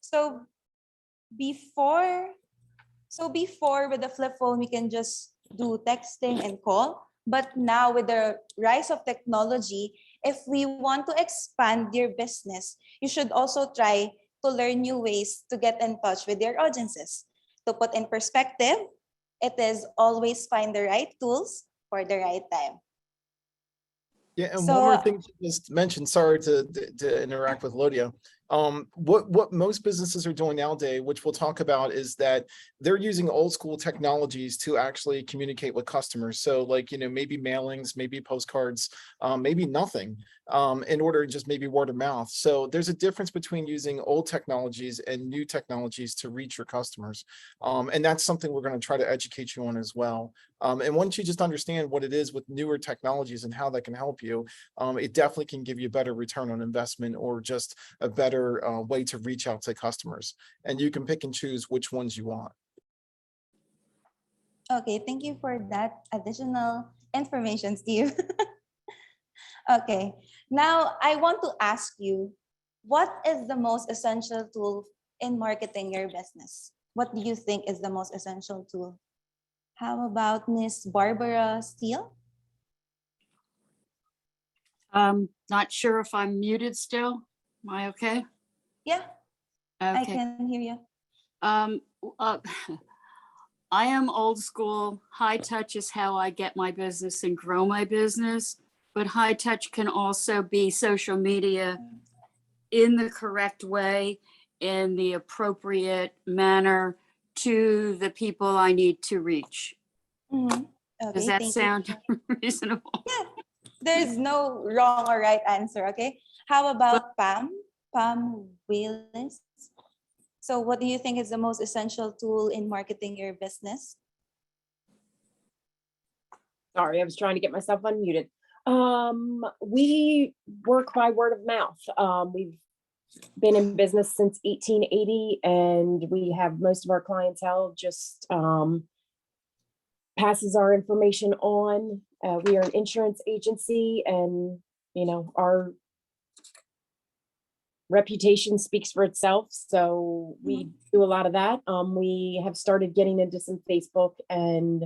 So before, before with the flip phone, we can just do texting and call. But now with the rise of technology, if we want to expand your business, you should also try to learn new ways to get in touch with your audiences. To put in perspective, it is always find the right tools for the right time. Yeah, and one more So thing you just mentioned, sorry to interact with Lodia. What most businesses are doing nowadays, which we'll talk about, is that they're using old school technologies to actually communicate with customers. So like, maybe mailings, maybe postcards, maybe nothing, in order to just maybe word of mouth. So there's a difference between using old technologies and new technologies to reach your customers. And that's something we're going to try to educate you on as well. And once you just understand what it is with newer technologies and how that can help you, it definitely can give you a better return on investment, or just a better way to reach out to customers. And you can pick and choose which ones you want. okay, thank you for that additional information, Steve. Okay, now I want to ask you, what is the most essential tool in marketing your business? What do you think is the most essential tool? How about Miss Barbara Steele? Not sure if I'm muted still. Am I okay? Yeah, I Okay. can hear you. I am old school. High touch is how I get my business and grow my business. But high touch can also be social media in the correct way, in the appropriate manner to the people I need to reach. Okay, Does that thank sound you. reasonable? Yeah, there's no wrong or right answer, okay? How about Pam? Pam Willis. So what do you think is the most essential tool in marketing your business? Sorry, I was trying to get myself unmuted. We work by word of mouth. We've been in business since 1880, and we have most of our clientele just passes our information on. We are an insurance agency, and our reputation speaks for itself. So we do a lot of that. We have started getting into some Facebook and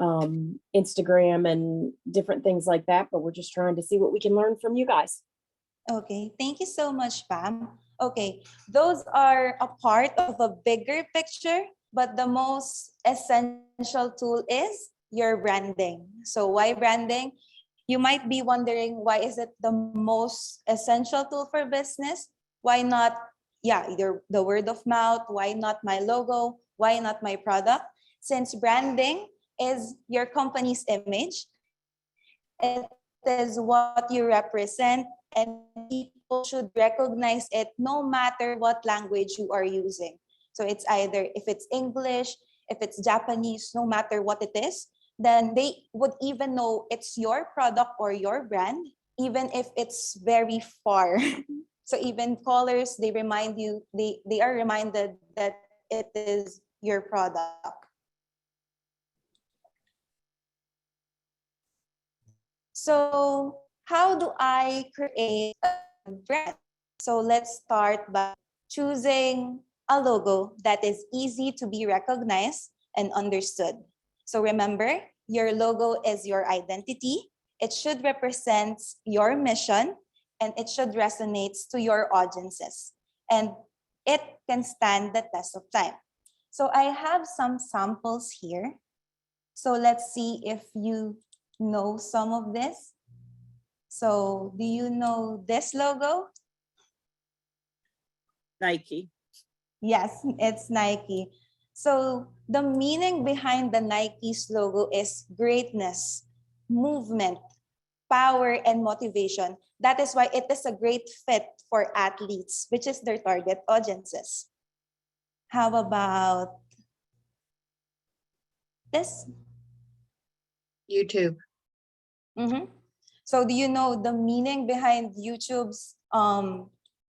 Instagram and different things like that, but we're just trying to see what we can learn from you guys. Okay, thank you so much, Pam. Okay, those are a part of a bigger picture, but the most essential tool is your branding. So why branding? You might be wondering, why is it the most essential tool for business? Why not, either the word of mouth? Why not my logo? Why not my product? Since branding is your company's image, it is what you represent, and people should recognize it no matter what language you are using. So it's either, if it's English, if it's Japanese, no matter what it is, then they would even know it's your product or your brand, even if it's very far. So even callers, they remind you, they are reminded that it is your product. So how do I create a brand? So let's start by choosing a logo that is easy to be recognized and understood. So remember, your logo is your identity. It should represent your mission, and it should resonate to your audiences. And it can stand the test of time. So I have some samples here. So let's see if you know some of this. So do you know this logo? Nike. Yes, it's Nike. So the meaning behind the Nike's logo is greatness, movement, power, and motivation. That is why it is a great fit for athletes, which is their target audiences. How about this? YouTube. So do you know the meaning behind YouTube's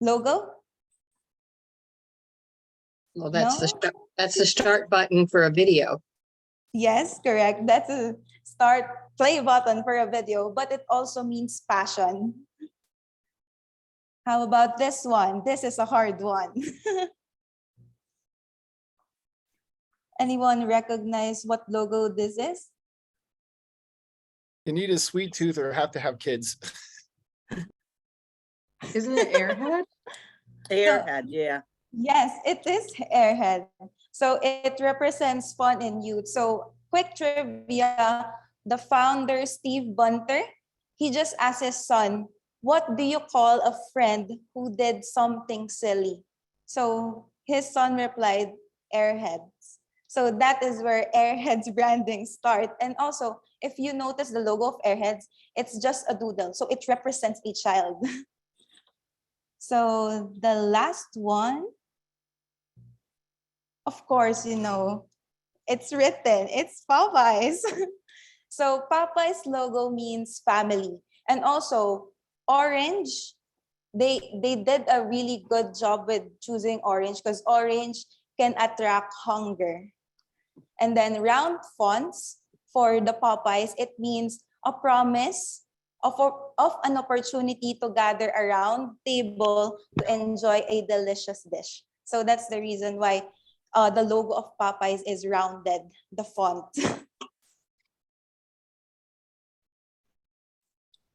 logo? Well, that's No? the start button for a video. Yes, correct. That's a start play button for a video, but it also means passion. How about this one? This is a hard one. Anyone recognize what logo this is? You need a sweet tooth or have to have kids. Isn't it Airhead? Airhead, yeah. Yes, it is Airhead. So it represents fun and youth. So quick trivia, the founder, Steve Bunter, he just asked his son, what do you call a friend who did something silly? So his son replied, Airheads. So that is where Airheads branding start. And also, if you notice the logo of Airheads, it's just a doodle. So it represents a child. So the last one, of course, it's written, it's Popeyes. So Popeyes logo means family. And also orange, they did a really good job with choosing orange because orange can attract hunger. And then round fonts for the Popeyes, it means a promise of an opportunity to gather around table to enjoy a delicious dish. So that's the reason why the logo of Popeyes is rounded, the font.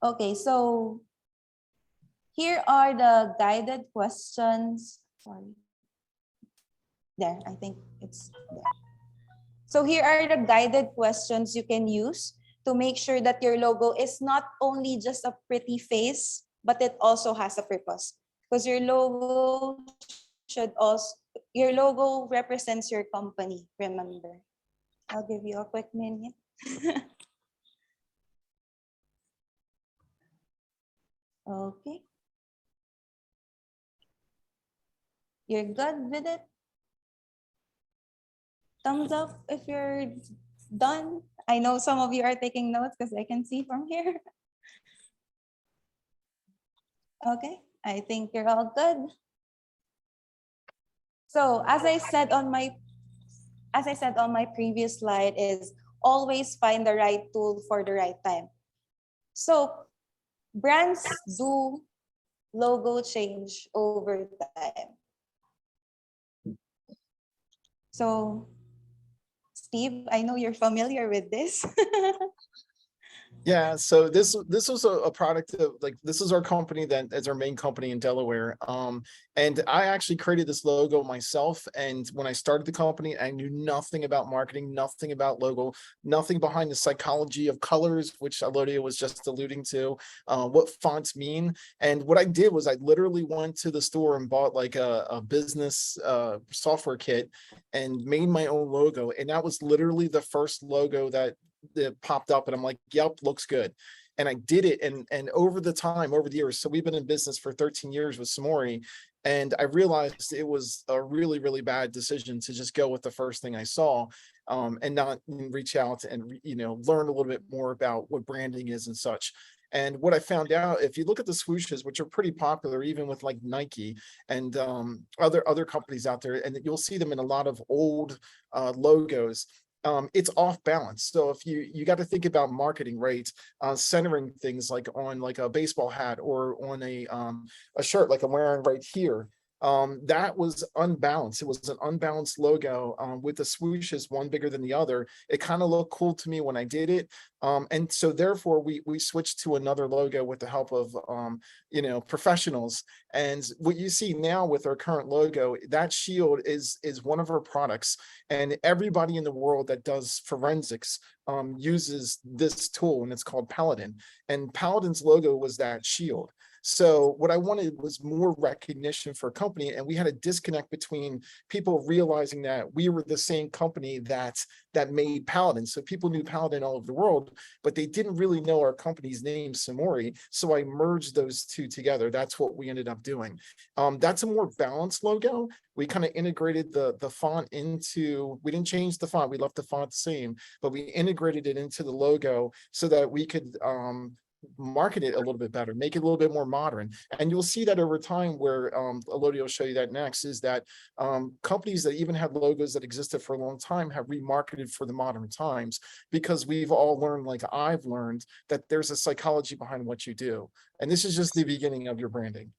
Okay, so here are the guided questions. Sorry. There, I think it's there. So here are the guided questions you can use to make sure that your logo is not only just a pretty face, but it also has a purpose. Because your logo represents your company, remember. I'll give you a quick minute. Okay. You're good with it? Thumbs up if you're done. I know some of you are taking notes because I can see from here. Okay, I think you're all good. So as I said on my previous slide is always find the right tool for the right time. So brands do logo change over time. So Steve, I know you're familiar with this. Yeah, so this was a product of like this is our company that is our main company in Delaware. And I actually created this logo myself. And when I started the company, I knew nothing about marketing, nothing about logo, nothing behind the psychology of colors, which Alodia was just alluding to, what fonts mean. And what I did was I literally went to the store and bought like a business software kit and made my own logo. And that was literally the first logo that popped up, and I'm like, yep, looks good. And I did it, and over the years, so we've been in business for 13 years with Samori, and I realized it was a really, really bad decision to just go with the first thing I saw, and not reach out and learn a little bit more about what branding is and such. And what I found out, if you look at the swooshes, which are pretty popular, even with like Nike and other companies out there, and you'll see them in a lot of old logos, it's off balance. So if you got to think about marketing, right? Centering things like on like a baseball hat or on a shirt like I'm wearing right here. That was unbalanced. It was an unbalanced logo with the swooshes, one bigger than the other. It kind of looked cool to me when I did it. And so therefore we switched to another logo with the help of professionals. And what you see now with our current logo, that shield is one of our products. And everybody in the world that does forensics uses this tool, and it's called Paladin. And Paladin's logo was that shield. So what I wanted was more recognition for a company, and we had a disconnect between people realizing that we were the same company that made Paladin. So people knew Paladin all over the world, but they didn't really know our company's name, Samori. So I merged those two together. That's what we ended up doing. That's a more balanced logo. We kind of integrated the font into, we didn't change the font, we left the font the same, but we integrated it into the logo so that we could market it a little bit better, make it a little bit more modern. And you'll see that over time, where Elodie will show you that next, is that companies that even had logos that existed for a long time have remarketed for the modern times, because we've all learned, like I've learned, that there's a psychology behind what you do. And this is just the beginning of your branding.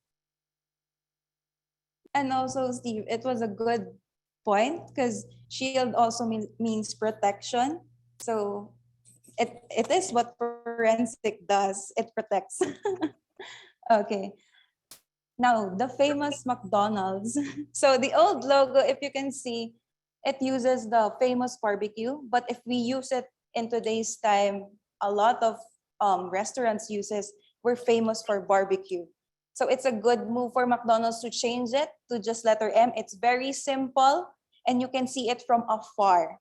And also, Steve, it was a good point because shield also means protection. So it is what forensic does. It protects. Okay. Now, the famous McDonald's. So the old logo, if you can see, it uses the famous barbecue. But if we use it in today's time, a lot of restaurants uses, we're famous for barbecue. So it's a good move for McDonald's to change it to just letter M. It's very simple and you can see it from afar.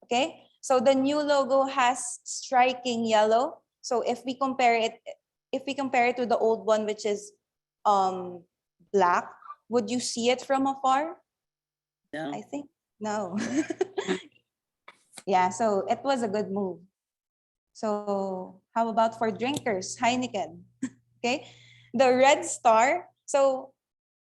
Okay. So the new logo has striking yellow. So if we compare it to the old one, which is black, would you see it from afar? No. I think no. Yeah, so it was a good move. So how about for drinkers, Heineken? Okay, the red star. So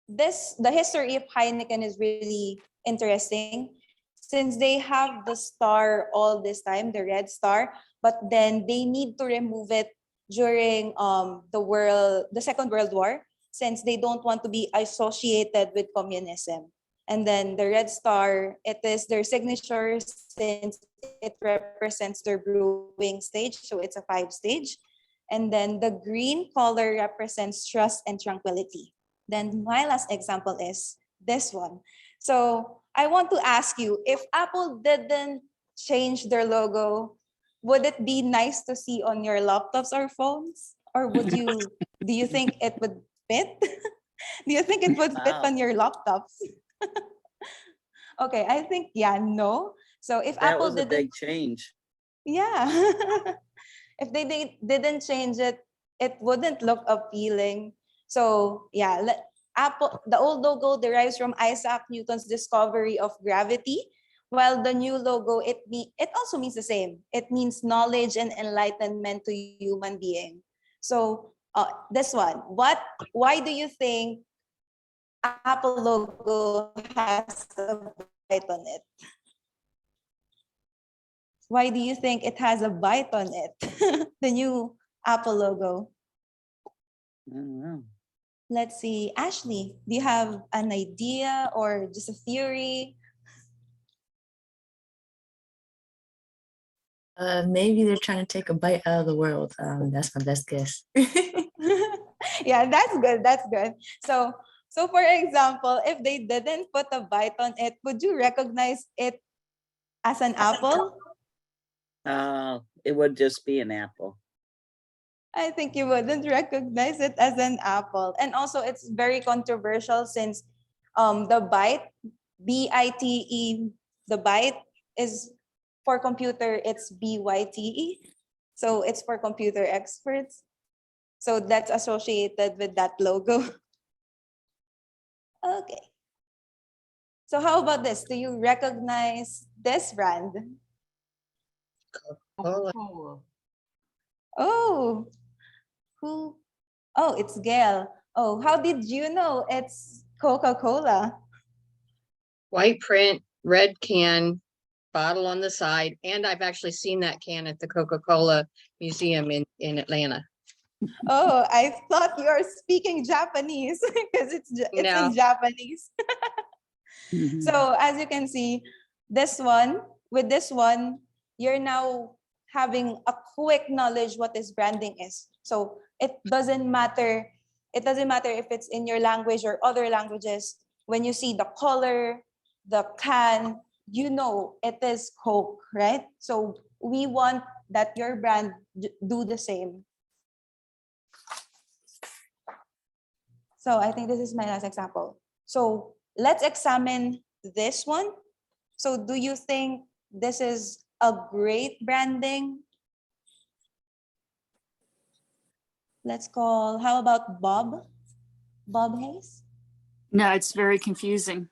the history of Heineken is really interesting since they have the star all this time, the red star, but then they need to remove it during the Second World War since they don't want to be associated with communism. And then the red star, it is their signature since it represents their brewing stage. So it's a 5-stage. And then the green color represents trust and tranquility. Then my last example is this one. So I want to ask you, if Apple didn't change their logo, would it be nice to see on your laptops or phones? Or do you think it would fit? Do you think it would fit Wow. on your laptops? Okay, I think, yeah, no. So if That Apple was a didn't, big change. yeah. If they didn't change it, it wouldn't look appealing. So yeah, Apple, the old logo derives from Isaac Newton's discovery of gravity, while the new logo, it also means the same. It means knowledge and enlightenment to human being. So this one, why do you think Apple logo has a bite on it? Why do you think it has a bite on it? The new Apple logo. I don't know. Let's see, Ashley, do you have an idea or just a theory? Maybe they're trying to take a bite out of the world. That's my best guess. Yeah, that's good. That's good. So for example, if they didn't put a bite on it, would you recognize it as an apple? It would just be an apple. I think you wouldn't recognize it as an apple. And also it's very controversial since the bite, BITE, the bite is for computer, it's BYTE. So it's for computer experts. So that's associated with that logo. Okay. So how about this? Do you recognize this brand? Coca-Cola. Oh, who? Oh, it's Gail. Oh, how did you know it's Coca-Cola? White print, red can, bottle on the side, and I've actually seen that can at the Coca-Cola Museum in Atlanta. Oh, I thought you are speaking Japanese because it's No. in Japanese. So as you can see, with this one, you're now having a quick knowledge what is branding is. So it doesn't matter if it's in your language or other languages. When you see the color, the can, you know it is Coke, right? So we want that your brand do the same. So I think this is my last example. So let's examine this one. So do you think this is a great branding? How about Bob? Bob Hayes? No, it's very confusing.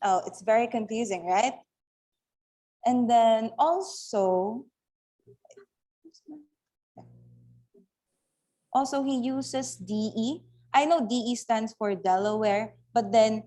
Oh, it's very confusing, right? And then also he uses DE. I know DE stands for Delaware, but then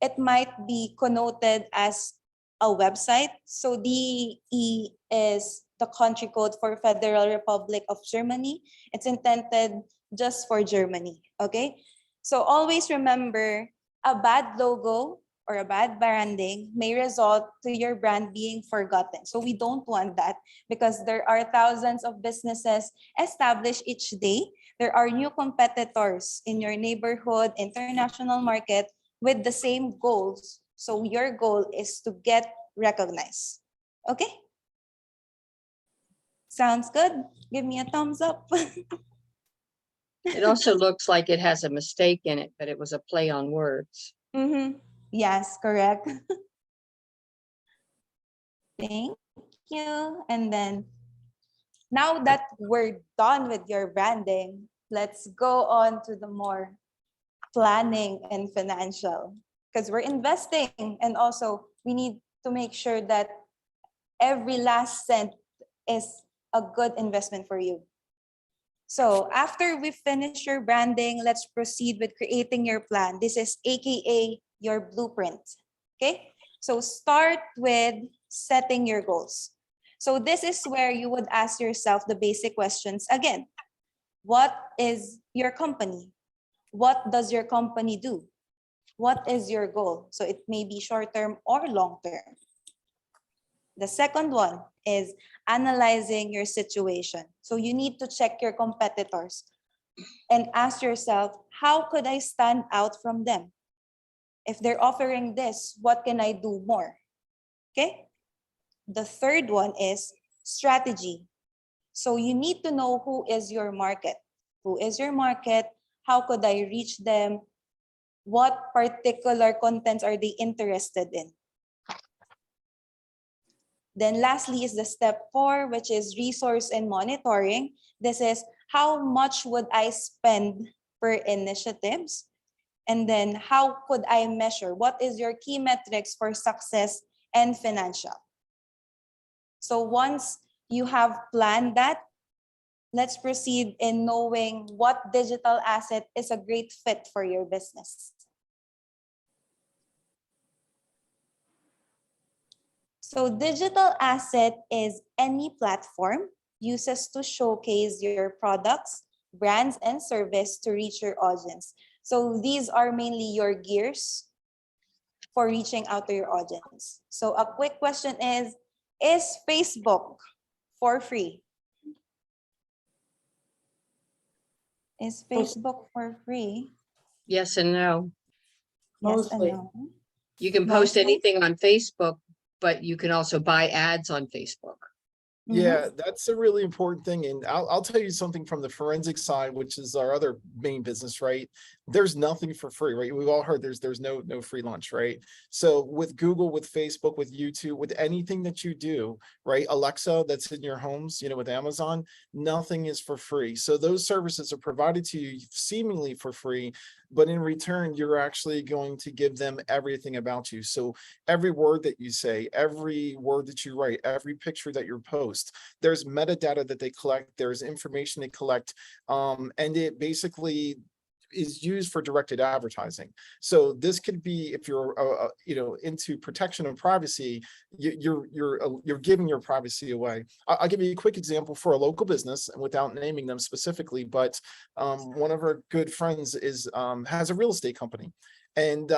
it might be connoted as a website. So DE is the country code for Federal Republic of Germany. It's intended just for Germany, okay? So always remember, a bad logo or a bad branding may result to your brand being forgotten. So we don't want that, because there are thousands of businesses established each day. There are new competitors in your neighborhood, international market with the same goals. So your goal is to get recognized. Okay? Sounds good? Give me a thumbs up. It also looks like it has a mistake in it, but it was a play on words. Yes, correct. Thank you. And then now that we're done with your branding, let's go on to the more planning and financial, because we're investing, and also we need to make sure that every last cent is a good investment for you. So after we finish your branding, let's proceed with creating your plan. This is AKA your blueprint. Okay? So start with setting your goals. So this is where you would ask yourself the basic questions again. What is your company? What does your company do? What is your goal? So it may be short-term or long-term. The second one is analyzing your situation. So you need to check your competitors and ask yourself, how could I stand out from them? If they're offering this, what can I do more? Okay? The third one is strategy. So you need to know who is your market. Who is your market? How could I reach them? What particular contents are they interested in? Then lastly is the step 4, which is resource and monitoring. This is how much would I spend per initiatives? And then how could I measure? What is your key metrics for success and financial? So once you have planned that, let's proceed in knowing what digital asset is a great fit for your business. So digital asset is any platform uses to showcase your products, brands, and service to reach your audience. So these are mainly your gears for reaching out to your audience. So a quick question is Facebook for free? Is Facebook for free? Yes and no. Yes and Mostly. no. You can post Mostly? anything on Facebook, but you can also buy ads on Facebook. Yeah, that's a really important thing. And I'll tell you something from the forensic side, which is our other main business, right? There's nothing for free, right? We've all heard there's no free lunch, right? So with Google, with Facebook, with YouTube, with anything that you do, right? Alexa that's in your homes, with Amazon, nothing is for free. So those services are provided to you seemingly for free, but in return, you're actually going to give them everything about you. So every word that you say, every word that you write, every picture that you post, there's metadata that they collect, there's information they collect, and it basically is used for directed advertising. So this could be, if you're into protection of privacy, you're giving your privacy away. I'll give you a quick example for a local business, and without naming them specifically, but one of our good friends has a real estate company, and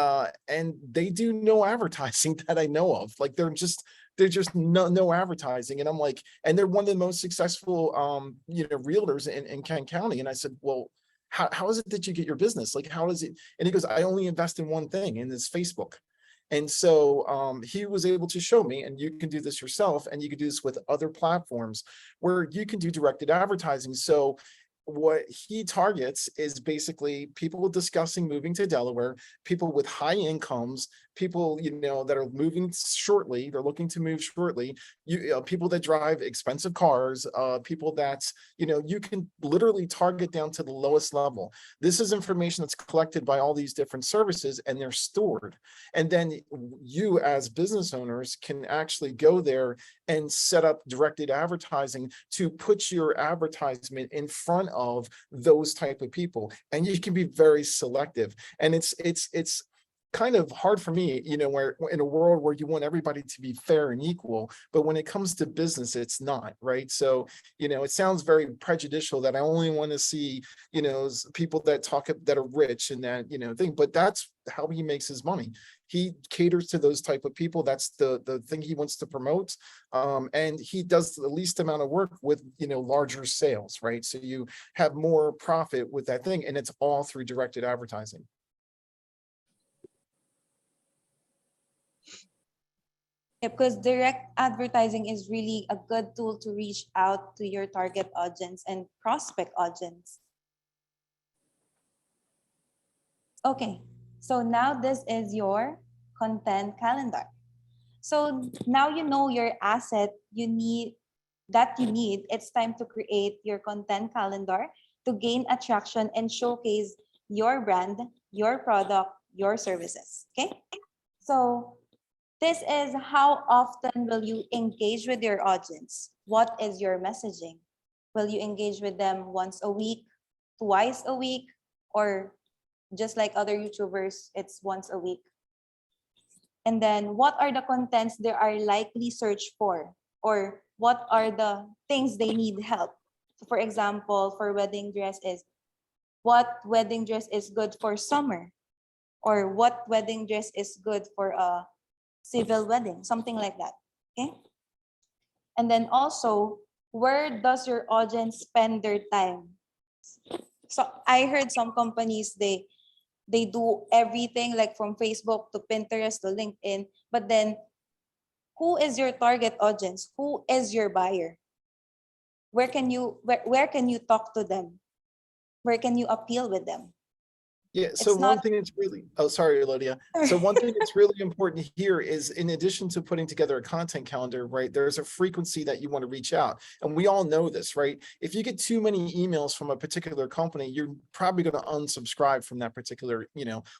they do no advertising that I know of. Like they're just no advertising, and I'm like, and they're one of the most successful realtors in Kent County. And I said, well, how is it that you get your business? Like, how is it? And he goes, I only invest in one thing, and it's Facebook. And so he was able to show me, and you can do this yourself, and you can do this with other platforms where you can do directed advertising. So what he targets is basically people discussing moving to Delaware, people with high incomes, people that are moving shortly, they're looking to move shortly, people that drive expensive cars, people that you can literally target down to the lowest level. This is information that's collected by all these different services, and they're stored, and then you as business owners can actually go there and set up directed advertising to put your advertisement in front of those type of people, and you can be very selective. And it's kind of hard for me, where in a world where you want everybody to be fair and equal, but when it comes to business, it's not, right? So, it sounds very prejudicial that I only want to see, people that that are rich and that, thing, but that's how he makes his money. He caters to those type of people. That's the thing he wants to promote. And he does the least amount of work with, larger sales, right? So you have more profit with that thing, and it's all through directed advertising. Yeah, because direct advertising is really a good tool to reach out to your target audience and prospect audience. Okay, so now this is your content calendar. So now you know your asset you need. It's time to create your content calendar to gain attraction and showcase your brand, your product, your services. Okay, so this is how often will you engage with your audience? What is your messaging? Will you engage with them once a week, twice a week, or just like other YouTubers, it's once a week? And then what are the contents they are likely searched for? Or what are the things they need help? So for example, for wedding dress is, what wedding dress is good for summer? Or what wedding dress is good for a civil wedding? Something like that, okay? And then also, where does your audience spend their time? So I heard some companies, they do everything like from Facebook to Pinterest to LinkedIn, but then who is your target audience? Who is your buyer? Where can you talk to them? Where can you appeal with them? Yeah, so It's one not thing that's really, oh, sorry, Lydia. So one thing that's really important here is, in addition to putting together a content calendar, right, there's a frequency that you want to reach out. And we all know this, right? If you get too many emails from a particular company, you're probably going to unsubscribe from that particular,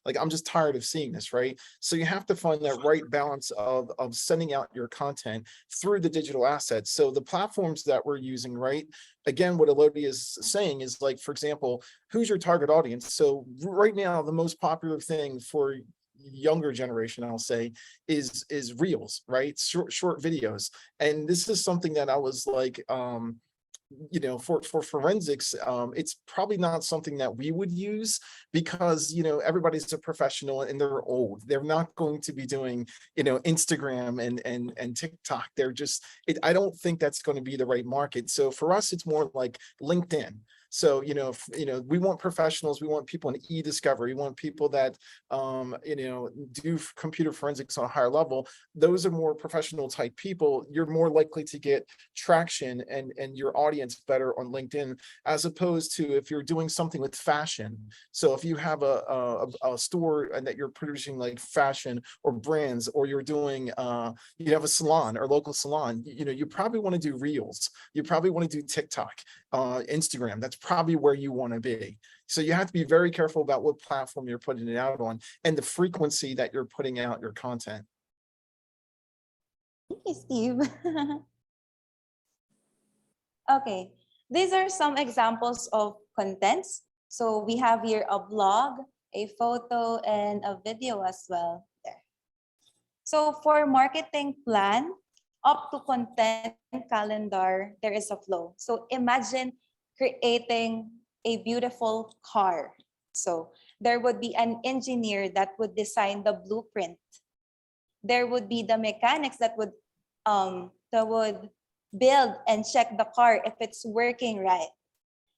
like, I'm just tired of seeing this, right? So you have to find that right balance of sending out your content through the digital assets. So the platforms that we're using, right? Again, what Elodie is saying is, like, for example, who's your target audience? So right now, the most popular thing for younger generation, I'll say, is reels, right? Short videos. And this is something that I was like, for forensics, it's probably not something that we would use, because everybody's a professional and they're old. They're not going to be doing Instagram and TikTok. They're just, I don't think that's going to be the right market. So for us, it's more like LinkedIn. So, we want professionals, we want people in e-discovery, we want people that, do computer forensics on a higher level. Those are more professional type people. You're more likely to get traction and your audience better on LinkedIn, as opposed to if you're doing something with fashion. So if you have a store and that you're producing like fashion or brands, or you're doing, you have a salon or local salon, you probably want to do reels. You probably want to do TikTok, Instagram. That's probably where you want to be. So you have to be very careful about what platform you're putting it out on and the frequency that you're putting out your content. Thank you, Steve. Okay, these are some examples of contents. So we have here a blog, a photo, and a video as well there. So for marketing plan, up to content calendar, there is a flow. So imagine creating a beautiful car. So there would be an engineer that would design the blueprint. There would be the mechanics that would build and check the car if it's working right.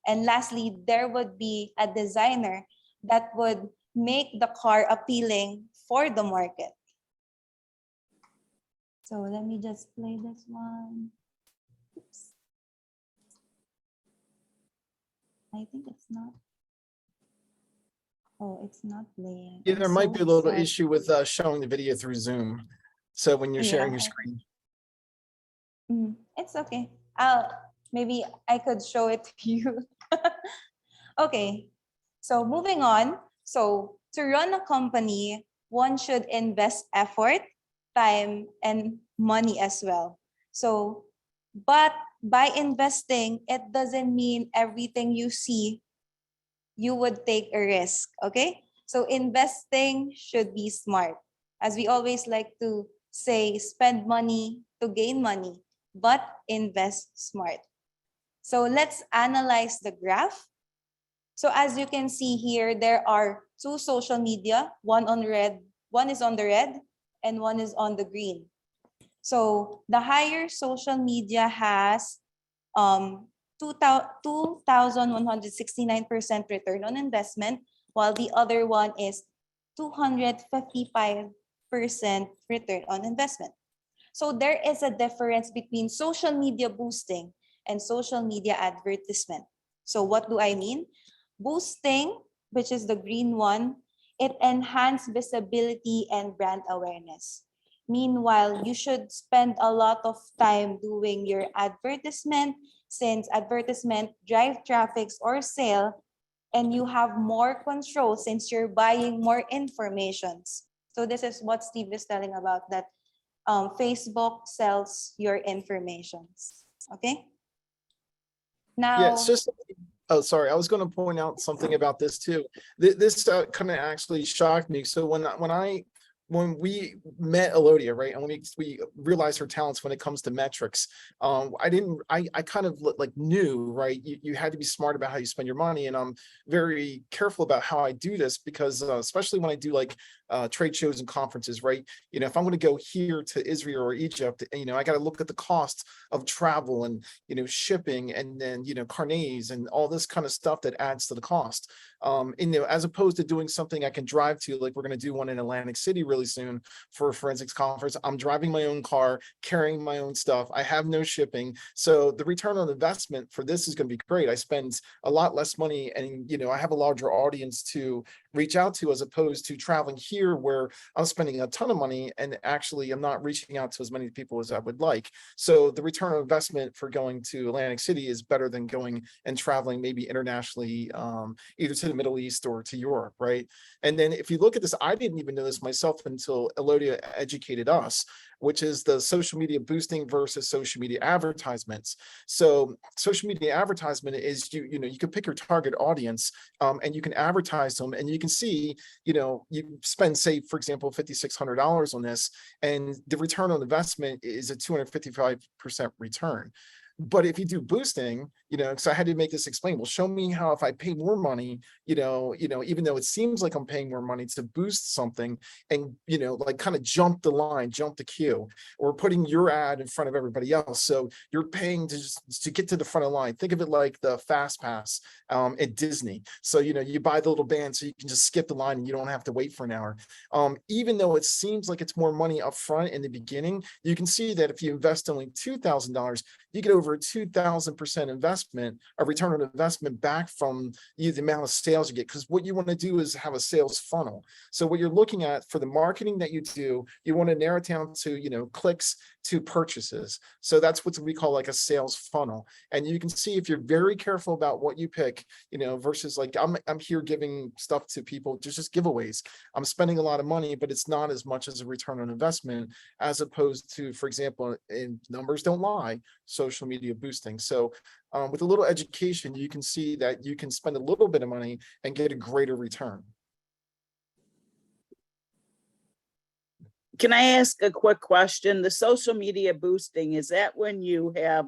And lastly, there would be a designer that would make the car appealing for the market. So let me just play this one. Oops. I think it's not. Oh, it's not playing. Yeah, I'm there might so be a little sorry. issue with showing the video through Zoom. So when you're sharing your screen. It's okay. Maybe I could show it to you. Okay. So moving on. So to run a company, one should invest effort, time, and money as well. So, but by investing, it doesn't mean everything you see you would take a risk. Okay. So investing should be smart. As we always like to say, spend money to gain money, but invest smart. So let's analyze the graph. So as you can see here, there are two social media, one is on the red, and one is on the green. So the higher social media has 2,169% return on investment, while the other one is 255% return on investment. So there is a difference between social media boosting and social media advertisement. So what do I mean? Boosting, which is the green one, it enhances visibility and brand awareness. Meanwhile, you should spend a lot of time doing your advertisement, since advertisement drive traffics or sale, and you have more control since you're buying more informations. So this is what Steve is telling about, that Facebook sells your informations. Okay. Yeah, it's Now, just, oh, sorry, I was going to point out something about this too. This kind of actually shocked me. So when we met Elodia, right, and we realized her talents when it comes to metrics, I kind of like knew, right, you had to be smart about how you spend your money, and I'm very careful about how I do this because especially when I do like trade shows and conferences, right, if I'm going to go here to Israel or Egypt, I got to look at the cost of travel and shipping, and then carnets and all this kind of stuff that adds to the cost. As opposed to doing something I can drive to, like we're going to do one in Atlantic City really soon for a forensics conference. I'm driving my own car, carrying my own stuff. I have no shipping. So the return on investment for this is going to be great. I spend a lot less money, and I have a larger audience to reach out to, as opposed to traveling here where I'm spending a ton of money and actually I'm not reaching out to as many people as I would like. So the return on investment for going to Atlantic City is better than going and traveling maybe internationally, either to the Middle East or to Europe, right? And then if you look at this, I didn't even know this myself until Elodia educated us, which is the social media boosting versus social media advertisements. So social media advertisement is you can pick your target audience, and you can advertise them, and you can see, you spend, say, for example, $5,600 on this, and the return on investment is a 255% return. But if you do boosting, so I had to make this explainable. Show me how if I pay more money, even though it seems like I'm paying more money to boost something, and like kind of jump the line, jump the queue, or putting your ad in front of everybody else. So you're paying to get to the front of the line. Think of it like the Fast Pass at Disney. So you buy the little band so you can just skip the line and you don't have to wait for an hour. Even though it seems like it's more money up front in the beginning, you can see that if you invest only $2,000, you get over a 2,000% investment, a return on investment back from the amount of sales you get. Because what you want to do is have a sales funnel. So what you're looking at for the marketing that you do, you want to narrow it down to, clicks to purchases. So that's what we call like a sales funnel. And you can see if you're very careful about what you pick, versus like I'm here giving stuff to people, just giveaways. I'm spending a lot of money, but it's not as much as a return on investment, as opposed to, for example, and numbers don't lie, social media boosting. So with a little education, you can see that you can spend a little bit of money and get a greater return. Can I ask a quick question? The social media boosting, is that when you have,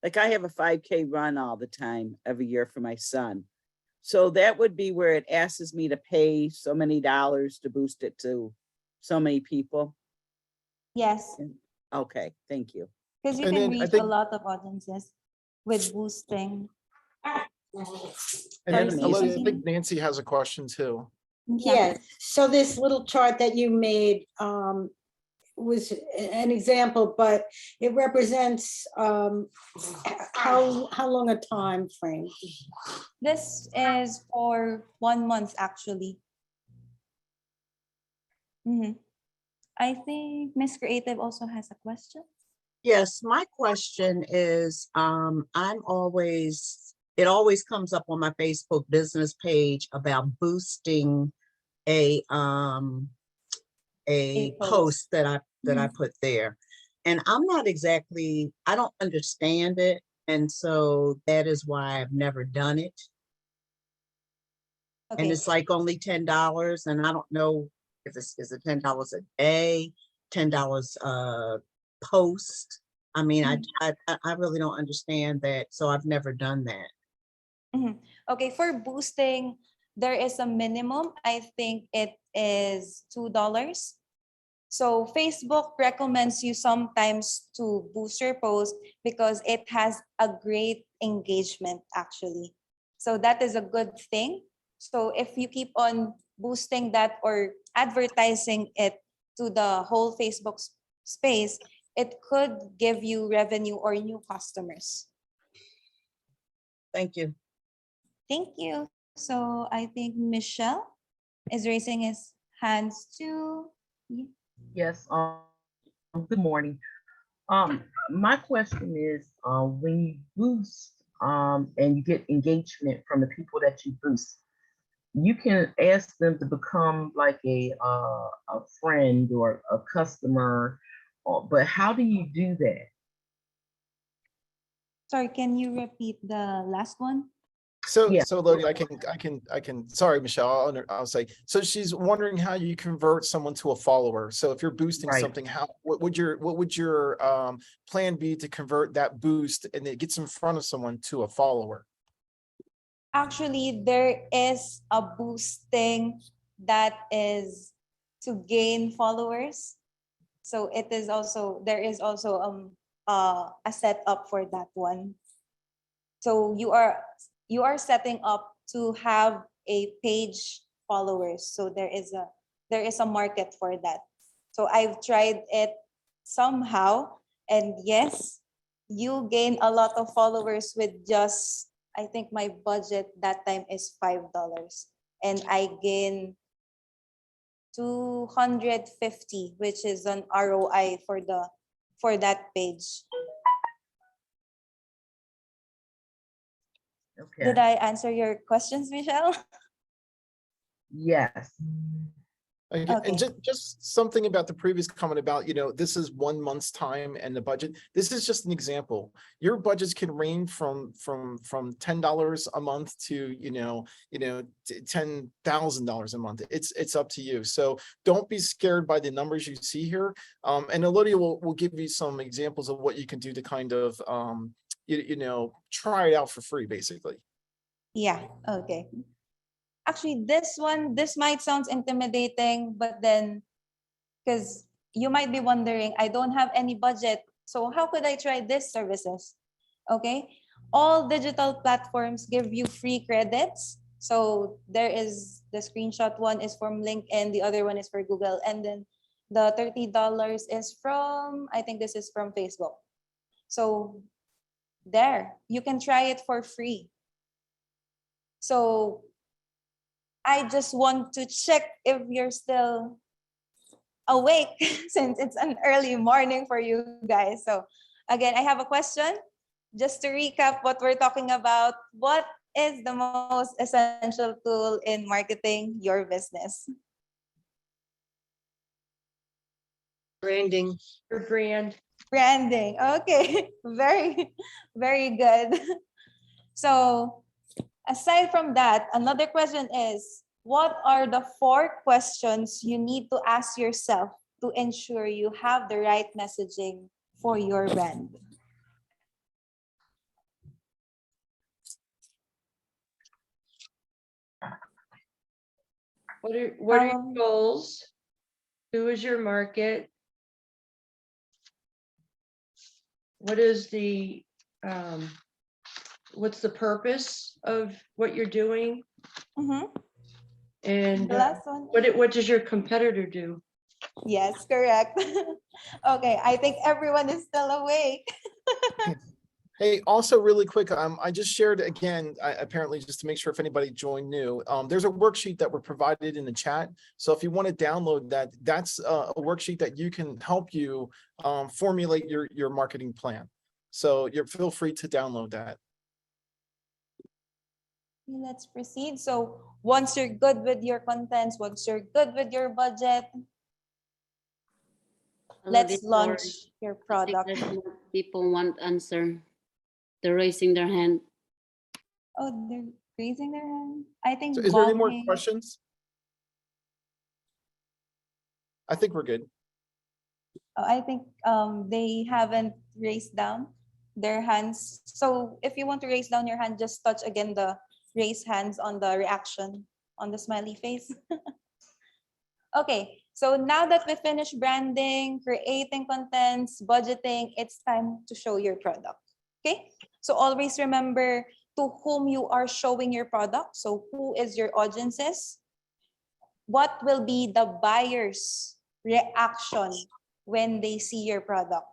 like I have a 5K run all the time every year for my son. So that would be where it asks me to pay so many dollars to boost it to so many people? yes, Okay, thank you. because you And can then I reach a think, lot of audiences with boosting. and then Sorry, Amazing. I think Nancy has a question too. Yeah. Yes, so this little chart that you made was an example, but it represents how long a time frame? This is for 1 month actually. I think Miss Creative also has a question. Yes, my question is, it always comes up on my Facebook business page about boosting a post that I put there. And I don't understand it. And so that is why I've never done it. And Okay. it's like only $10, and I don't know if is it $10 a day, $10 post. I mean, I really don't understand that, so I've never done that. Mhm. Okay, for boosting, there is a minimum. I think it is $2. So Facebook recommends you sometimes to boost your post because it has a great engagement actually. So that is a good thing. So if you keep on boosting that or advertising it to the whole Facebook space, it could give you revenue or new customers. Thank you. Thank you. So I think Michelle is raising his hands too. Yes, good morning. My question is, when you boost, and you get engagement from the people that you boost, you can ask them to become like a friend or a customer, but how do you do that? Sorry, can you repeat the last one? So, Yeah. so Lodi, sorry, Michelle, I'll say, so she's wondering how you convert someone to a follower. So if you're boosting Right. something, what would your plan be to convert that boost and it gets in front of someone to a follower? Actually, there is a boosting that is to gain followers. So there is also a setup for that one. So you are setting up to have a page followers. So there is a market for that. So I've tried it somehow, and yes, you gain a lot of followers with just, I think my budget that time is $5, and I gain 250, which is an ROI for that page. Okay. Did I answer your questions, Michelle? Yes. Okay, Okay. and just something about the previous comment about, this is 1 month's time and the budget. This is just an example. Your budgets can range from $10 a month to, $10,000 a month. It's up to you. So don't be scared by the numbers you see here. And Elodia will give you some examples of what you can do to kind of, try it out for free, basically. Yeah, okay. Actually, this might sound intimidating, but then, because you might be wondering, I don't have any budget, so how could I try this services? Okay, all digital platforms give you free credits. So there is the screenshot one is from LinkedIn, the other one is for Google, and then the $30 is from, I think this is from Facebook. So there, you can try it for free. So I just want to check if you're still awake since it's an early morning for you guys. So again, I have a question. Just to recap what we're talking about, what is the most essential tool in marketing your business? Branding. Your brand. Branding. Okay, very, very good. So aside from that, another question is, what are the 4 questions you need to ask yourself to ensure you have the right messaging for your brand? What are your goals? Who is your market? What is what's the purpose of what you're doing? Mm-hmm. And The last one. what does your competitor do? Yes, correct. Okay, I think everyone is still awake. Hey, also really quick, I just shared again, apparently just to make sure if anybody joined new, there's a worksheet that were provided in the chat. So if you want to download that, that's a worksheet that you can help you formulate your marketing plan. So feel free to download that. Let's proceed. So once you're good with your contents, once you're good with your budget, let's launch your product. People want answer. They're raising their hand. Oh, raising their hand. I think So is there any more Bong Hei- questions? I think we're good. I think they haven't raised down their hands. So if you want to raise down your hand, just touch again the raise hands on the reaction on the smiley face. Okay, so now that we finished branding, creating contents, budgeting, it's time to show your product. Okay, so always remember to whom you are showing your product. So who is your audiences? What will be the buyer's reaction when they see your product?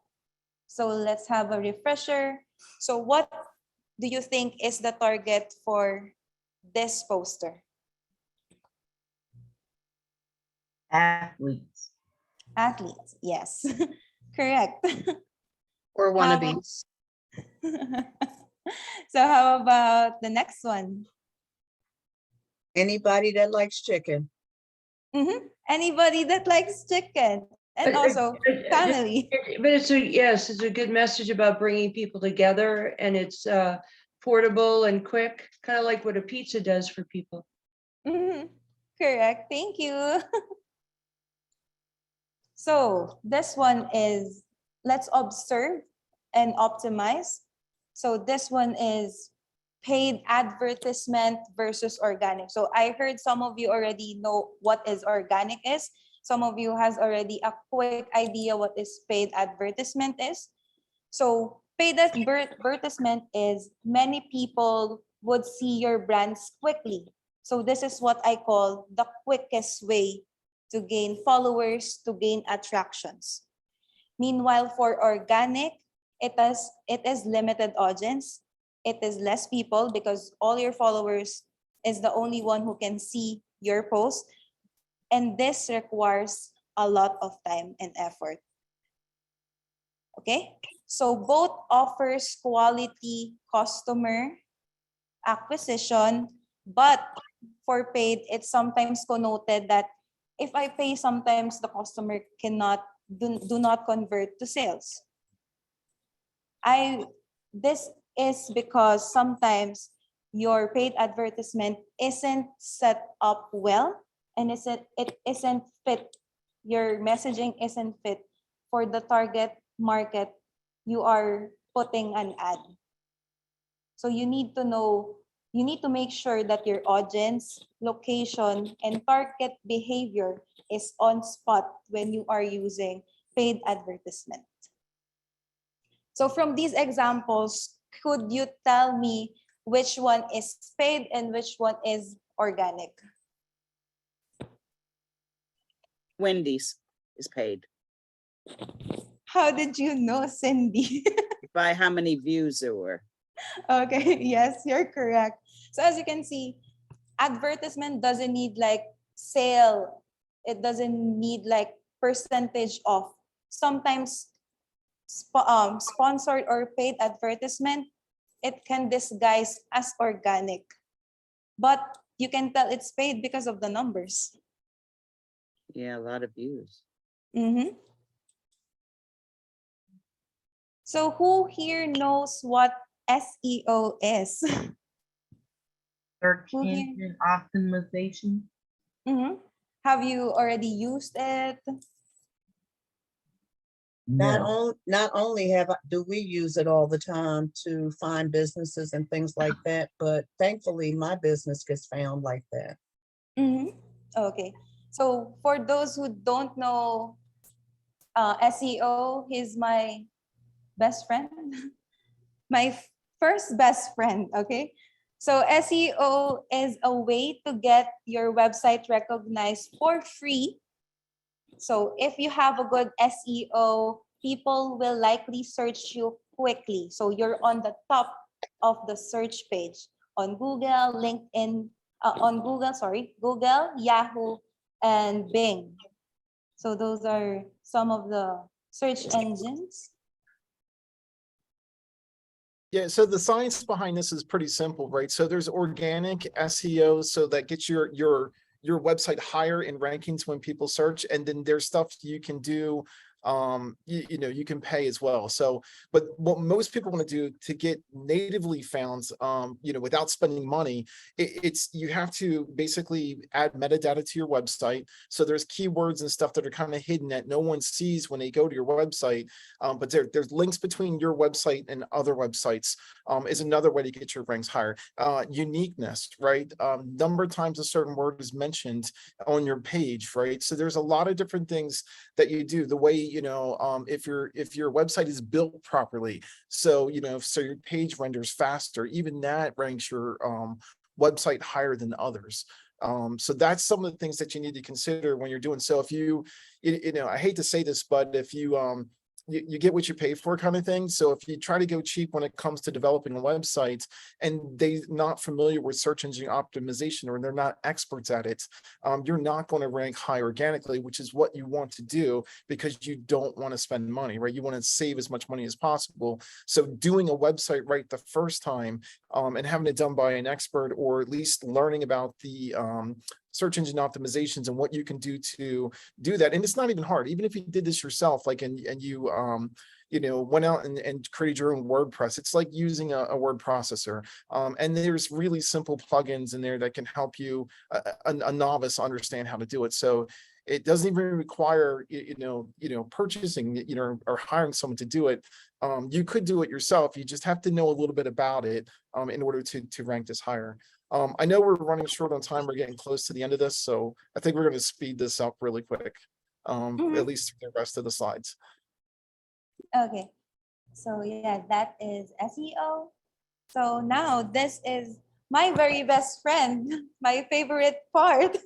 So let's have a refresher. So what do you think is the target for this poster? Athletes. Athletes, yes, correct. Or How- wannabes. So how about the next one? Anybody that likes chicken. Anybody that likes chicken and also family. But it's a, yes, it's a good message about bringing people together, and it's portable and quick, kind of like what a pizza does for people. Correct, thank you. So this one is, let's observe and optimize. So this one is paid advertisement versus organic. So I heard some of you already know what is organic is. Some of you has already a quick idea what is paid advertisement is. So paid advertisement is many people would see your brands quickly. So this is what I call the quickest way to gain followers, to gain attractions. Meanwhile, for organic, it is limited audience. It is less people because all your followers is the only one who can see your post. And this requires a lot of time and effort. Okay? So both offers quality customer acquisition, but for paid, it's sometimes connoted that if I pay, sometimes the customer do not convert to sales. This is because sometimes your paid advertisement isn't set up well, and it isn't fit, your messaging isn't fit for the target market you are putting an ad. So you need to make sure that your audience, location, and target behavior is on spot when you are using paid advertisement. So from these examples, could you tell me which one is paid and which one is organic? Wendy's is paid How did you know, Cindy? by how many views there were. Okay, yes, you're correct. So as you can see, advertisement doesn't need like sale. It doesn't need like percentage off. Sometimes sponsored or paid advertisement, it can disguise as organic. But you can tell it's paid because of the numbers. Yeah, a lot of views. So who here knows what SEO is? Search Who here? engine optimization. Have you already used it? No. Not only do we use it all the time to find businesses and things like that, but thankfully my business gets found like that. Okay. So for those who don't know SEO, he's my best friend, my first best friend. Okay. So SEO is a way to get your website recognized for free. So if you have a good SEO, people will likely search you quickly. So you're on the top of the search page on Google, LinkedIn, Google, Yahoo, and Bing. So those are some of the search engines. Yeah, so the science behind this is pretty simple, right? So there's organic SEO, so that gets your website higher in rankings when people search, and then there's stuff you can do you know, you can pay as well. So, but what most people want to do to get natively found, you know, without spending money, it's you have to basically add metadata to your website. So there's keywords and stuff that are kind of hidden that no one sees when they go to your website. But there's links between your website and other websites, is another way to get your ranks higher. Uniqueness, right? Number of times a certain word is mentioned on your page, right? So there's a lot of different things that you do. The way, you know, if your website is built properly, so you know, so your page renders faster, even that ranks your website higher than others. So that's some of the things that you need to consider when you're doing. So if you know, I hate to say this, but if you get what you pay for kind of thing. So if you try to go cheap when it comes to developing a website and they're not familiar with search engine optimization or they're not experts at it, you're not going to rank high organically, which is what you want to do because you don't want to spend money, right? You want to save as much money as possible. So doing a website right the first time, and having it done by an expert, or at least learning about the search engine optimizations and what you can do to do that. And it's not even hard, even if you did this yourself, like, and you you know, went out and created your own WordPress. It's like using a word processor. And there's really simple plugins in there that can help you, a novice, understand how to do it. So it doesn't even require, you know, purchasing, you know, or hiring someone to do it. You could do it yourself. You just have to know a little bit about it, in order to rank this higher. I know we're running short on time. We're getting close to the end of this, so I think we're going to speed this up really quick, at least the rest of the slides. Okay. So yeah, that is SEO. So now this is my very best friend, my favorite part,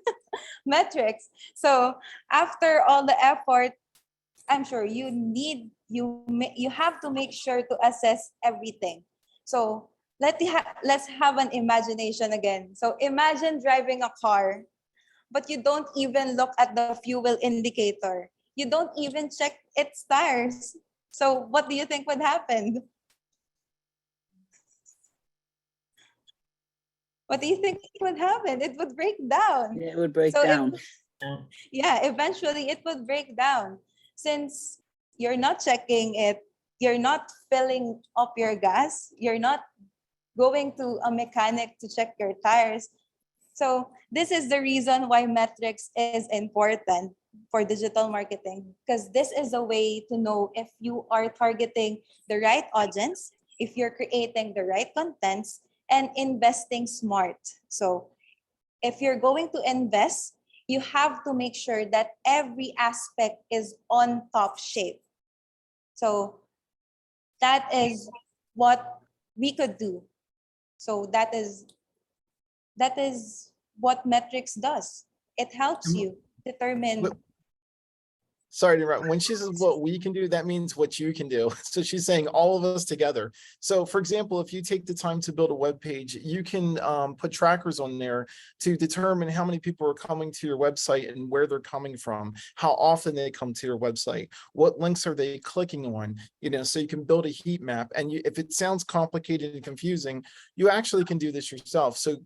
metrics. So after all the effort, I'm sure you have to make sure to assess everything. So let's have an imagination again. So imagine driving a car, but you don't even look at the fuel indicator. You don't even check its tires. So what do you think would happen? What do you think would happen? It would break down. It would break So down. yeah, eventually it would break down since you're not checking it, you're not filling up your gas, you're not going to a mechanic to check your tires. So this is the reason why metrics is important for digital marketing, because this is a way to know if you are targeting the right audience, if you're creating the right contents, and investing smart. So if you're going to invest, you have to make sure that every aspect is on top shape. So that is what we could do. So that is what metrics does. It helps you determine. Sorry to interrupt. When she says what we can do, that means what you can do. So she's saying all of us together. So for example, if you take the time to build a web page, you can put trackers on there to determine how many people are coming to your website and where they're coming from, how often they come to your website, what links are they clicking on, you know, so you can build a heat map. And if it sounds complicated and confusing, you actually can do this yourself. So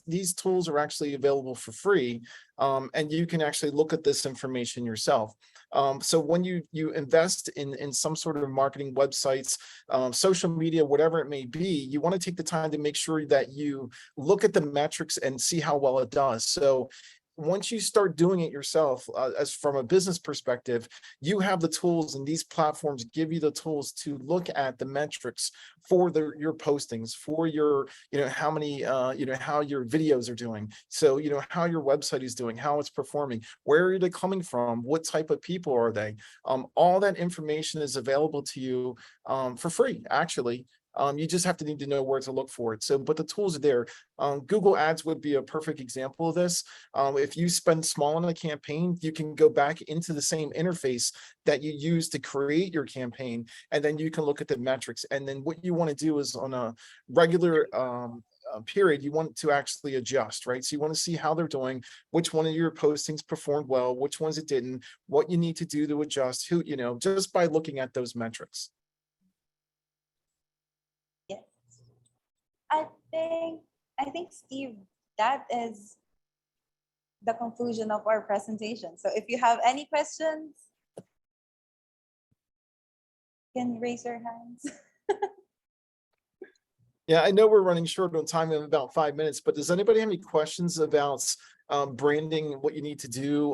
these tools are actually available for free. And you can actually look at this information yourself. So when you invest in some sort of marketing websites, social media, whatever it may be, you want to take the time to make sure that you look at the metrics and see how well it does. So once you start doing it yourself, as from a business perspective, you have the tools, and these platforms give you the tools to look at the metrics for your postings, for your, you know, how many, you know, how your videos are doing. So, you know, how your website is doing, how it's performing, where are they coming from, what type of people are they? All that information is available to you for free, actually. You just have to need to know where to look for it. So, but the tools are there. Google Ads would be a perfect example of this. If you spend small on a campaign, you can go back into the same interface that you use to create your campaign, and then you can look at the metrics. And then what you want to do is on a regular period, you want to actually adjust, right? So you want to see how they're doing, which one of your postings performed well, which ones it didn't, what you need to do to adjust, who, you know, just by looking at those metrics. Yes. I think Steve, that is the conclusion of our presentation. So if you have any questions, can raise your hands. Yeah, I know we're running short on time in about 5 minutes, but does anybody have any questions about branding, what you need to do?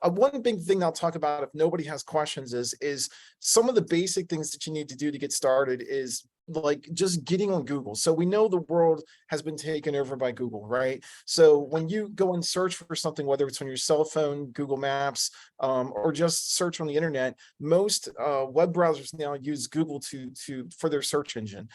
One big thing I'll talk about if nobody has questions is some of the basic things that you need to do to get started is like just getting on Google. So we know the world has been taken over by Google, right? So when you go and search for something, whether it's on your cell phone, Google Maps, or just search on the internet, most web browsers now use Google for their search engine.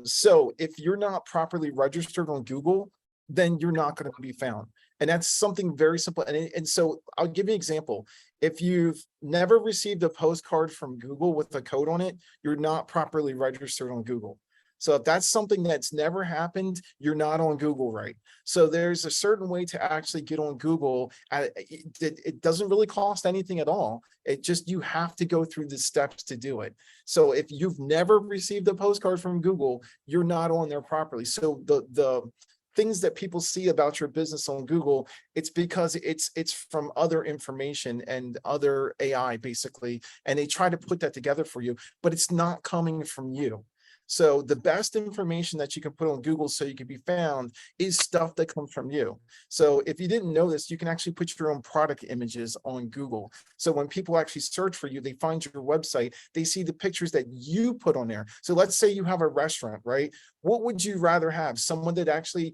So if you're not properly registered on Google, then you're not going to be found. And that's something very simple. And so I'll give you an example. If you've never received a postcard from Google with a code on it, you're not properly registered on Google. So if that's something that's never happened, you're not on Google, right? So there's a certain way to actually get on Google. It doesn't really cost anything at all. It just, you have to go through the steps to do it. So if you've never received a postcard from Google, you're not on there properly. So the things that people see about your business on Google, it's because it's from other information and other AI basically, and they try to put that together for you, but it's not coming from you. So the best information that you can put on Google so you can be found is stuff that comes from you. So if you didn't know this, you can actually put your own product images on Google. So when people actually search for you, they find your website, they see the pictures that you put on there. So let's say you have a restaurant, right? What would you rather have? Someone that actually,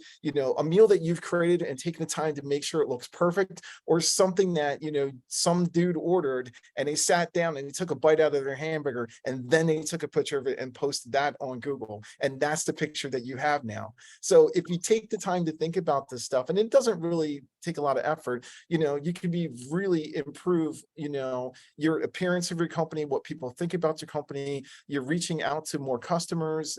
a meal that you've created and taken the time to make sure it looks perfect, or something that, some dude ordered and they sat down and they took a bite out of their hamburger and then they took a picture of it and posted that on Google. And that's the picture that you have now. So if you take the time to think about this stuff, and it doesn't really take a lot of effort, you can really improve, your appearance of your company, what people think about your company. You're reaching out to more customers,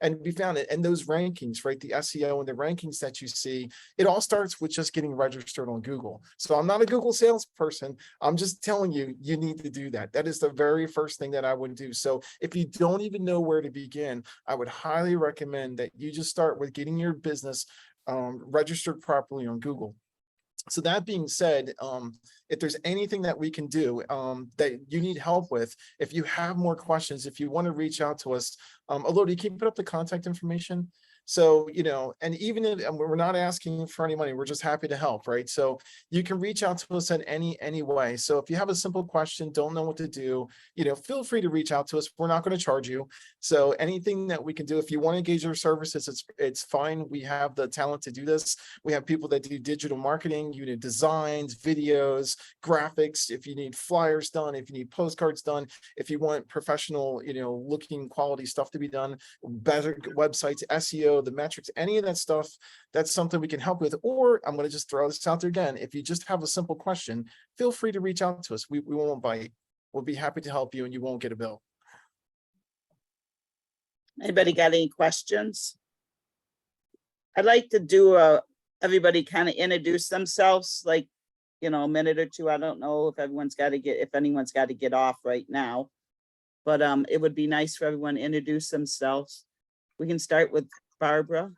and be found it. And those rankings, right? The SEO and the rankings that you see, it all starts with just getting registered on Google. So I'm not a Google salesperson. I'm just telling you, you need to do that. That is the very first thing that I would do. So if you don't even know where to begin, I would highly recommend that you just start with getting your business registered properly on Google. So that being said, if there's anything that we can do that you need help with, if you have more questions, if you want to reach out to us, Elodie, can you put up the contact information? So, and even if we're not asking for any money, we're just happy to help, right? So you can reach out to us in any way. So if you have a simple question, don't know what to do, feel free to reach out to us. We're not going to charge you. So anything that we can do, if you want to engage our services, it's fine. We have the talent to do this. We have people that do digital marketing, designs, videos, graphics. If you need flyers done, if you need postcards done, if you want professional, looking quality stuff to be done, better websites, SEO, the metrics, any of that stuff, that's something we can help with. Or I'm going to just throw this out there again. If you just have a simple question, feel free to reach out to us. We won't bite. We'll be happy to help you and you won't get a bill. Anybody got any questions? I'd like to do everybody kind of introduce themselves, like, a minute or two. I don't know if anyone's got to get off right now, but it would be nice for everyone to introduce themselves. We can start with Barbara.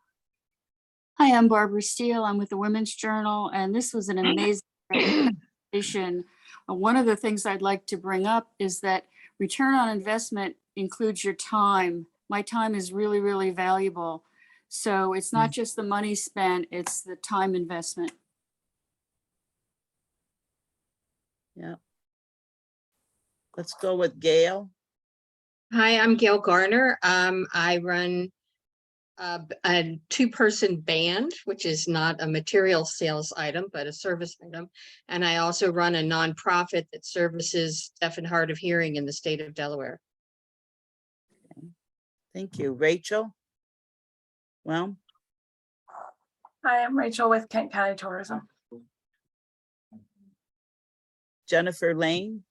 Hi, I'm Barbara Steele. I'm with the Women's Journal, and this was an amazing presentation. One of the things I'd like to bring up is that return on investment includes your time. My time is really, really valuable. So it's not just the money spent, it's the time investment. Yeah. Let's go with Gail. Hi, I'm Gail Garner. I run a two-person band, which is not a material sales item, but a service item. And I also run a nonprofit that services deaf and hard of hearing in the state of Delaware. Thank you. Rachel? Well, Hi, I'm Rachel with Kent County Tourism. Jennifer Lane?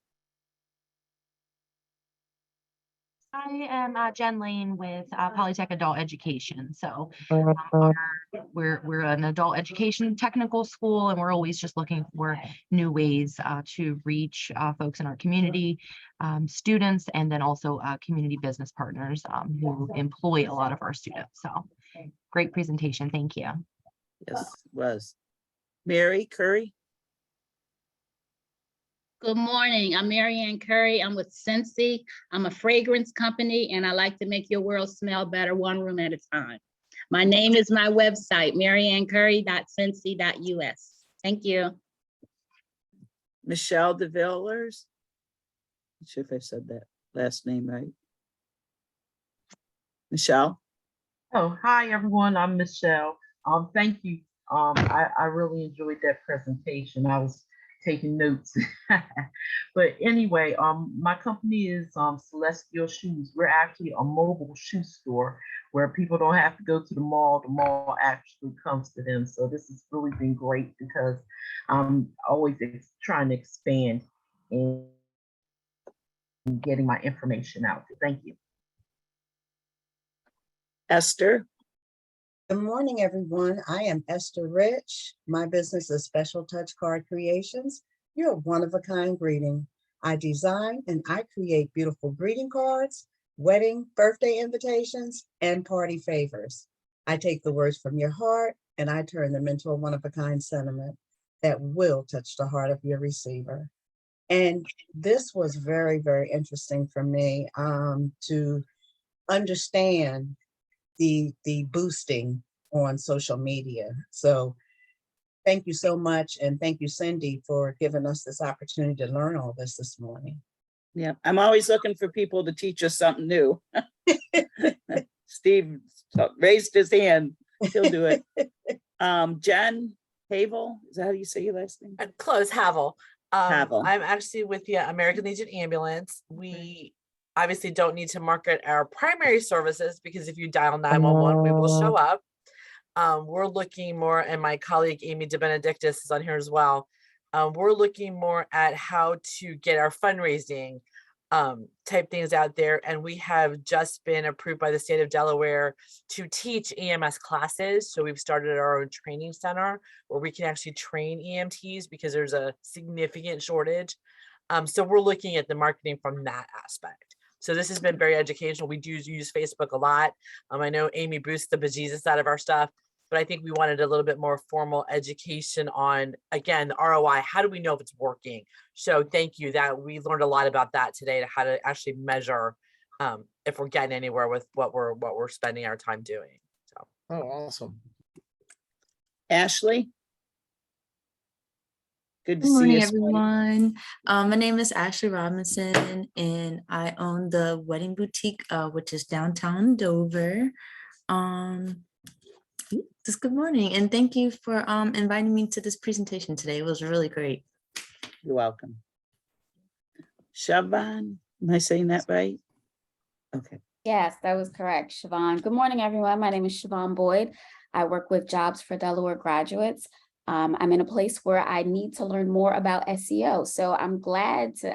I am Jen Lane with Polytech Adult Education. So we're an adult education technical school, and we're always just looking for new ways to reach folks in our community, students, and then also community business partners who employ a lot of our students. So great presentation. Thank you. Yes, it was. Mary Curry? Good morning. I'm Mary Ann Curry. I'm with Scentsy. I'm a fragrance company, and I like to make your world smell better one room at a time. My name is my website, maryanncurry.scentsy.us. Thank you. Michelle DeVillers. Not sure if I said that last name right. Michelle. Oh, hi, everyone. I'm Michelle. Thank you. I really enjoyed that presentation. I was taking notes. But anyway, my company is Celestial Shoes. We're actually a mobile shoe store where people don't have to go to the mall actually comes to them. So this has really been great because I'm always trying to expand and getting my information out. Thank you. Esther. Good morning, everyone. I am Esther Rich. My business is Special Touch Card Creations. You're a one-of-a-kind greeting. I design and I create beautiful greeting cards, wedding, birthday invitations, and party favors. I take the words from your heart and I turn them into a one-of-a-kind sentiment that will touch the heart of your receiver. And this was very, very interesting for me to understand the boosting on social media. So thank you so much. And thank you, Cindy, for giving us this opportunity to learn all this morning. Yeah, I'm always looking for people to teach us something new. Steve raised his hand. He'll do it. Jen Havel, is that how you say your last name? Close, Havel. Havel. I'm actually with the American Legion Ambulance. We obviously don't need to market our primary services because if you dial 911, we will show up. We're looking more, and my colleague Amy DeBenedictis is on here as well. We're looking more at how to get our fundraising type things out there. And we have just been approved by the state of Delaware to teach EMS classes. So we've started our own training center where we can actually train EMTs because there's a significant shortage. So we're looking at the marketing from that aspect. So this has been very educational. We do use Facebook a lot. I know Amy boosts the bejesus out of our stuff, but I think we wanted a little bit more formal education on, again, the ROI. How do we know if it's working? So thank you, that we learned a lot about that today, to how to actually measure if we're getting anywhere with what we're spending our time doing. So. Oh, awesome. Ashley. Good to Good see morning, you. everyone. My name is Ashley Robinson, and I own the Wedding Boutique, which is downtown Dover. Just good morning, and thank you for inviting me to this presentation today. It was really great. You're welcome. Siobhan, am I saying that right? Okay. Yes, that was correct, Siobhan. Good morning, everyone. My name is Siobhan Boyd. I work with Jobs for Delaware Graduates. I'm in a place where I need to learn more about SEO. So I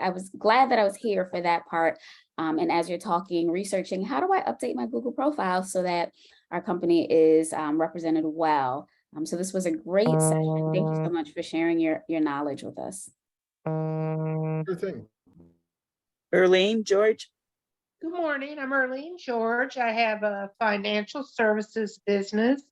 was glad that I was here for that part. And as you're talking, researching, how do I update my Google profile so that our company is represented well? So this was a great session. Thank you so much for sharing your knowledge with us. Sure thing. Earlene, George. Good morning. I'm Erlene George. I have a financial services business.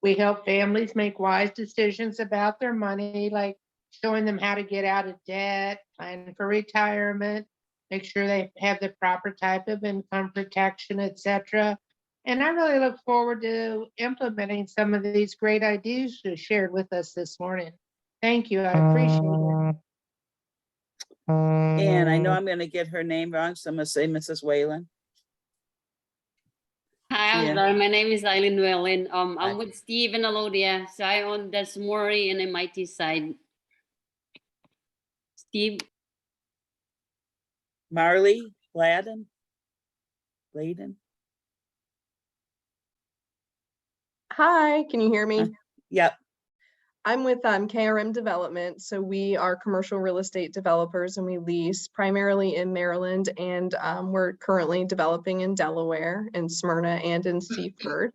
We help families make wise decisions about their money, like showing them how to get out of debt, plan for retirement, make sure they have the proper type of income protection, etc. And I really look forward to implementing some of these great ideas you shared with us this morning. Thank you. I appreciate it. And I know I'm going to get her name wrong, so I'm going to say Mrs. Whalen. Hi, Yeah. Angela. My name is Eileen Whalen. I'm with Steve and Alodia. So I own the Smori and MIT side. Steve. Marley Bladen. Hi, can you hear me? Yep. I'm with KRM Development. So we are commercial real estate developers and we lease primarily in Maryland, and we're currently developing in Delaware, in Smyrna, and in Seaford.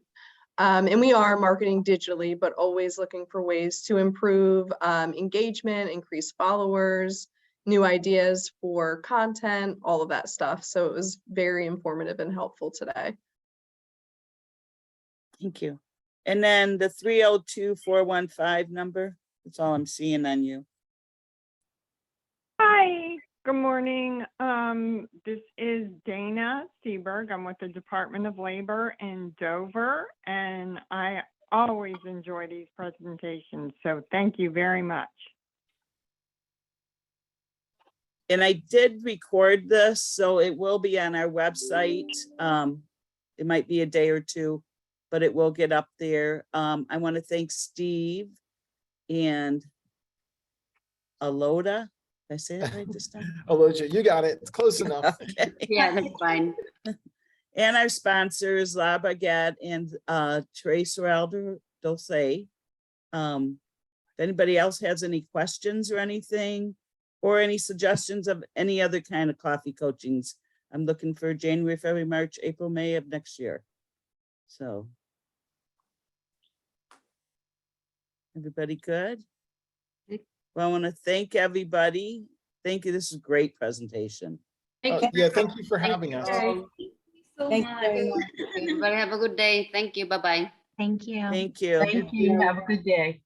And we are marketing digitally, but always looking for ways to improve engagement, increase followers, new ideas for content, all of that stuff. So it was very informative and helpful today. Thank you. And then the 302-415 number, that's all I'm seeing on you. Hi, Good morning. This is Dana Seberg. I'm with the Department of Labor in Dover, and I always enjoy these presentations. So thank you very much. And I did record this, so it will be on our website. It might be a day or two, but it will get up there. I want to thank Steve and Aloda. Did I say it right this time? Aloja, you got it. It's close enough. Okay. Yeah, that's fine. And our sponsors, La Baguette and Trace Dulce. If anybody else has any questions or anything, or any suggestions of any other kind of coffee coachings, I'm looking for January, February, March, April, May of next year. So. Everybody good? Well, I want to thank everybody. Thank you. This is a great presentation. Yeah, thank you for having us. Thank you so Thank you much. very much. Everybody have a good day. Thank you. Bye-bye. Thank you. Thank you. Thank you. Have a good day.